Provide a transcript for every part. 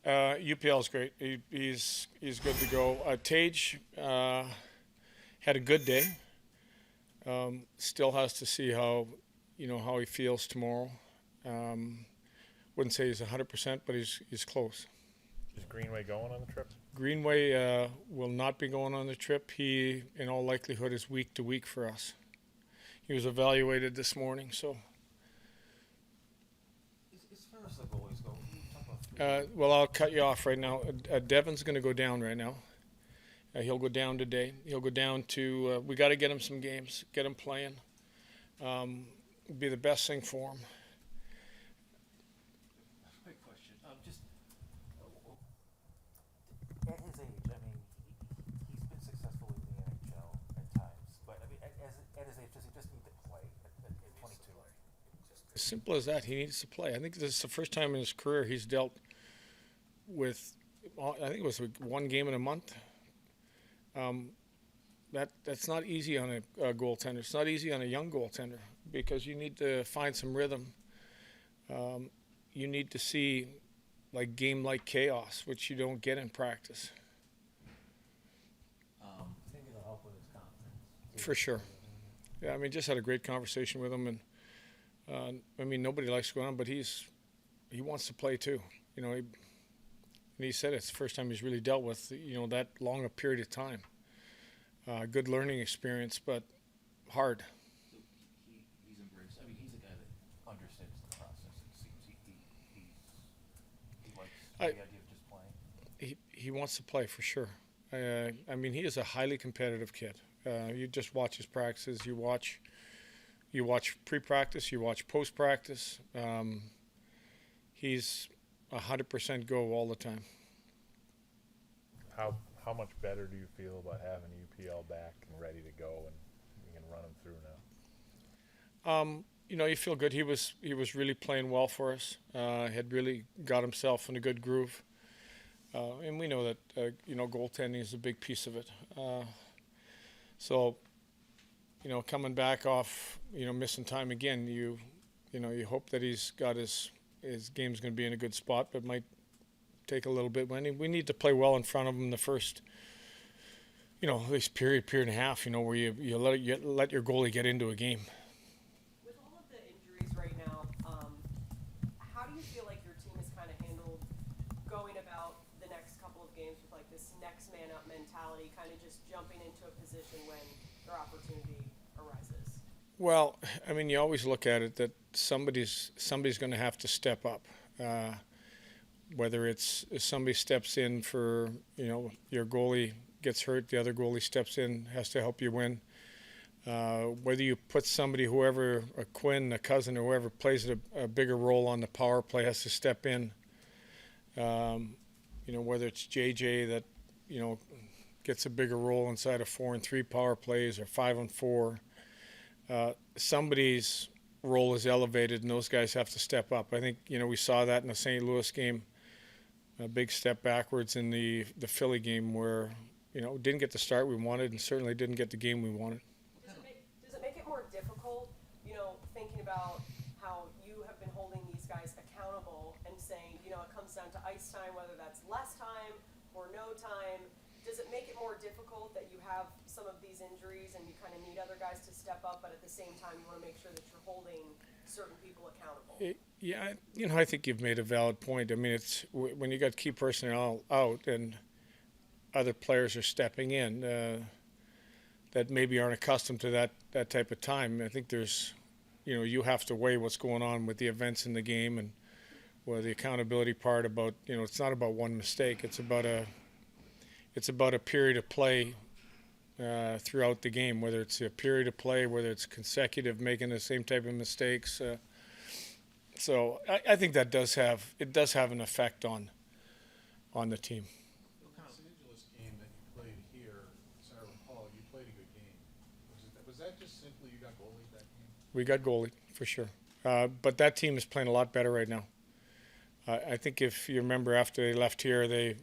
UPL's great. He's good to go. Tage had a good day. Still has to see how he feels tomorrow. Um, wouldn't say he's 100%, but he's close. Is Greenway going on the trip? Greenway will not be going on the trip. He, in all likelihood, is week to week for us. He was evaluated this morning, so. As far as the goalies go, can you talk about Well, I'll cut you off right now. Devon's going to go down right now. He'll go down today. He'll go down to. We got to get him some games, get him playing. Be the best thing for him. quick question? Just at his age, I mean, he's been successful in the NHL at times, but I mean, at his age, does he just need to play at 22? As simple as that. He needs to play. I think this is the first time in his career he's dealt with. I think it was one game in a month. That's not easy on a goaltender. It's not easy on a young goaltender because you need to find some rhythm. You need to see game-like chaos, which you don't get in practice. Think it'll help with his confidence. For sure. Yeah, I mean, just had a great conversation with him, and I mean, nobody likes going on, but he wants to play too. And he said it's the first time he's really dealt with that long a period of time. Good learning experience, but hard. So he's embraced. I mean, he's a guy that understands the process. It seems he likes the idea of just playing. He wants to play for sure. I mean, he is a highly competitive kid. You just watch his practices. You watch pre-practice. You watch post-practice. He's 100% go all the time. How much better do you feel about having UPL back and ready to go, and you can run them through now? You feel good. He was really playing well for us. Had really got himself in a good groove. And we know that goaltending is a big piece of it. So coming back off missing time again, you hope that he's got his game's going to be in a good spot, but might take a little bit. We need to play well in front of him the first, at least period and a half, where you let your goalie get into a game. With all of the injuries right now, how do you feel like your team has kind of handled going about the next couple of games with this next man up mentality, kind of just jumping into a position when their opportunity arises? Well, I mean, you always look at it that somebody's going to have to step up. Whether it's if somebody steps in for, your goalie gets hurt, the other goalie steps in, has to help you win. Whether you put somebody, whoever, a Quinn, a Cousin, or whoever plays a bigger role on the power play has to step in. Whether it's JJ that, gets a bigger role inside of 4-on-3 power plays or 5-on-4. Somebody's role is elevated and those guys have to step up. I think, we saw that in the St. Louis game. A big step backwards in the Philly game where, didn't get the start we wanted and certainly didn't get the game we wanted. Does it make it more difficult, thinking about how you have been holding these guys accountable and saying, it comes down to ice time, whether that's less time or no time? Does it make it more difficult that you have some of these injuries and you kind of need other guys to step up, but at the same time you want to make sure that you're holding certain people accountable? Yeah, I think you've made a valid point. I mean, it's when you got key personnel out and other players are stepping in that maybe aren't accustomed to that type of time. I think there's, you have to weigh what's going on with the events in the game and the accountability part about, it's not about one mistake. It's about a period of play throughout the game, whether it's a period of play, whether it's consecutive, making the same type of mistakes. So I think that does have an effect on the team. The Los Angeles game that you played here, as I recall, you played a good game. Was that just simply you got goalie that game? We got goalie for sure, but that team is playing a lot better right now. I think if you remember after they left here, they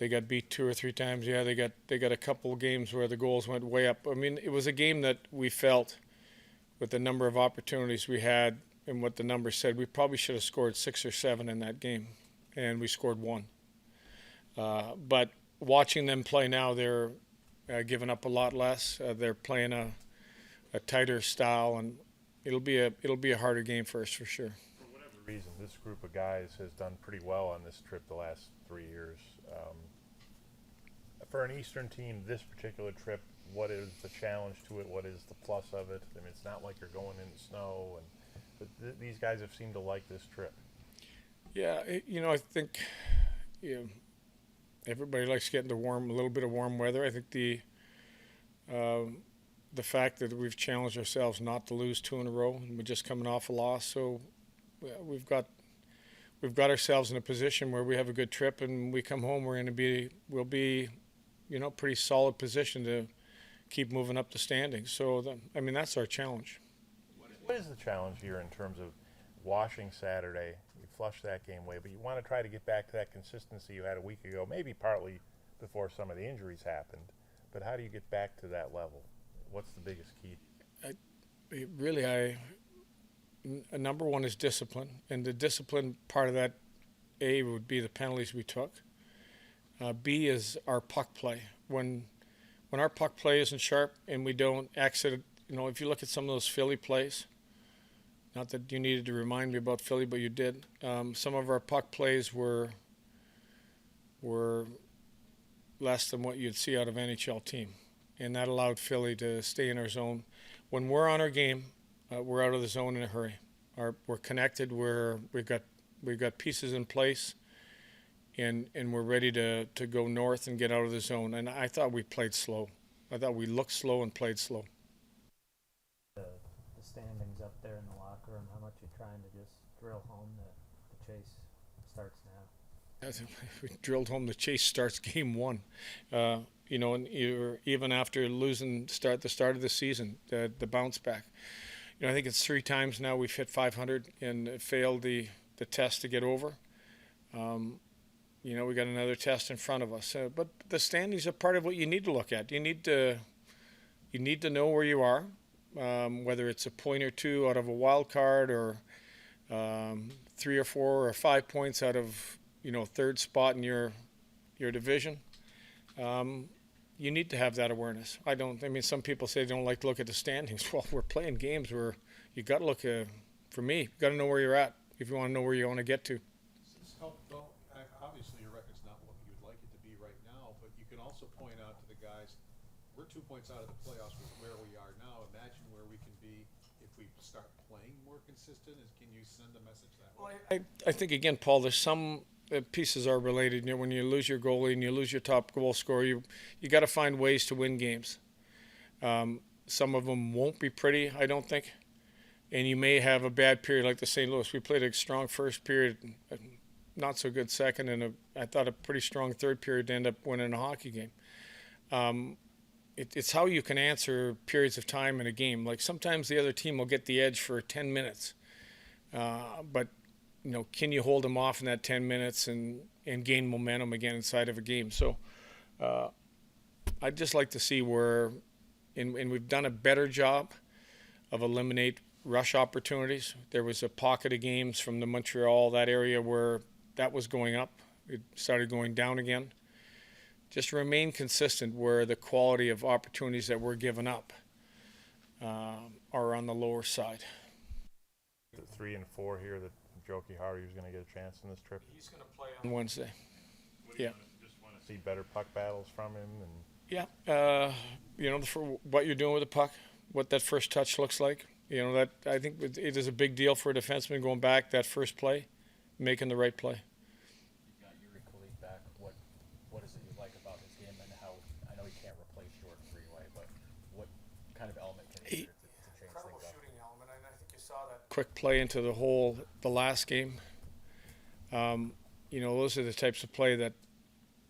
got beat 2 or 3 times. Yeah, they got a couple of games where the goals went way up. I mean, it was a game that we felt with the number of opportunities we had and what the numbers said, we probably should have scored 6 or 7 in that game. and we scored 1. But watching them play now, they're giving up a lot less. They're playing a tighter style, and it'll be a harder game for us for sure. For whatever reason, this group of guys has done pretty well on this trip the last 3 years. For an Eastern team, this particular trip, what is the challenge to it? What is the plus of it? I mean, it's not like you're going in the snow, but these guys have seemed to like this trip. Yeah, I think everybody likes getting a little bit of warm weather. I think the fact that we've challenged ourselves not to lose 2 in a row, and we're just coming off a loss, so we've got ourselves in a position where we have a good trip, and we come home, we'll be pretty solid position to keep moving up the standings. So that's our challenge. What is the challenge here in terms of washing Saturday? You flushed that game away, but you want to try to get back to that consistency you had a week ago, maybe partly before some of the injuries happened. But how do you get back to that level? What's the biggest key? Number one is discipline, and the discipline part of that, A, would be the penalties we took. B is our puck play. When our puck play isn't sharp and we don't exit, if you look at some of those Philly plays, not that you needed to remind me about Philly, but you did. Some of our puck plays were less than what you'd see out of an NHL team, and that allowed Philly to stay in our zone. When we're on our game, we're out of the zone in a hurry. We're connected. We've got pieces in place, and we're ready to go north and get out of the zone. And I thought we played slow. I thought we looked slow and played slow. The standings up there in the locker room, how much you're trying to just drill home the chase starts now? We drilled home the chase starts game 1. And even after losing the start of the season, the bounce back. I think it's 3 times now we've hit 500 and failed the test to get over. We got another test in front of us. But the standings are part of what you need to look at. You need to know where you are, whether it's a point or 2 out of a wild card, or 3 or 4 or 5 points out of 3rd spot in your division. You need to have that awareness. Some people say they don't like to look at the standings. Well, we're playing games where you got to look for me, you got to know where you're at if you want to know where you want to get to. Obviously, your record's not what you'd like it to be right now, but you can also point out to the guys, we're 2 points out of the playoffs with where we are now. Imagine where we can be if we start playing more consistent. Can you send a message that way? I think, again, Paul, there's some pieces are related. When you lose your goalie and you lose your top goal scorer, you got to find ways to win games. Some of them won't be pretty, I don't think. And you may have a bad period like the St. Louis. We played a strong first period, not so good second, and I thought a pretty strong third period to end up winning a hockey game. It's how you can answer periods of time in a game. Like sometimes the other team will get the edge for 10 minutes, but can you hold them off in that 10 minutes and gain momentum again inside of a game? So I'd just like to see where, and we've done a better job of eliminate rush opportunities. There was a pocket of games from the Montreal, that area, where that was going up. It started going down again. Just remain consistent where the quality of opportunities that we're giving up are on the lower side. The 3 and 4 here that Joe Kihari is going to get a chance in this trip. He's going to play on Wednesday. Yeah. Just want to see better puck battles from him, and yeah. For what you're doing with the puck, what that first touch looks like. That I think it is a big deal for a defenseman going back that first play, making the right play. You've got Yuri Kulik back. What is it you like about his game, and how, I know he can't replace Jordan Greenway, but what kind of element can he do to change things up? Shooting element, and I think you saw that quick play into the last game. Those are the types of play that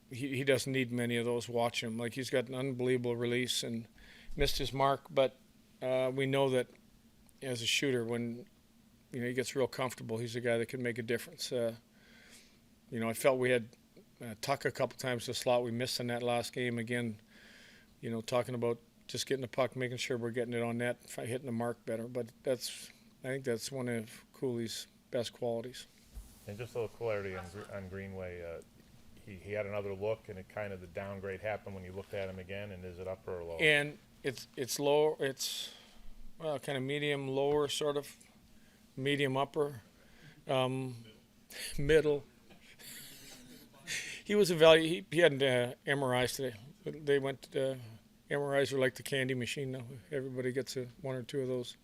he doesn't need many of those. Watch him. Like, he's got an unbelievable release and missed his mark, but we know that as a shooter, when he gets real comfortable, he's a guy that can make a difference. I felt we had Tuch a couple times in the slot. We missed in that last game. Again, talking about just getting the puck, making sure we're getting it on net, hitting the mark better. But I think that's one of Cooley's best qualities. And just a little clarity on Greenway. He had another look, and it kind of the downgrade happened when you looked at him again. And is it upper or lower? And it's lower. It's well, kind of medium lower, sort of medium upper, middle. He was evaluated. He had MRIs today. They went. MRIs are like the candy machine now. Everybody gets one or two of those.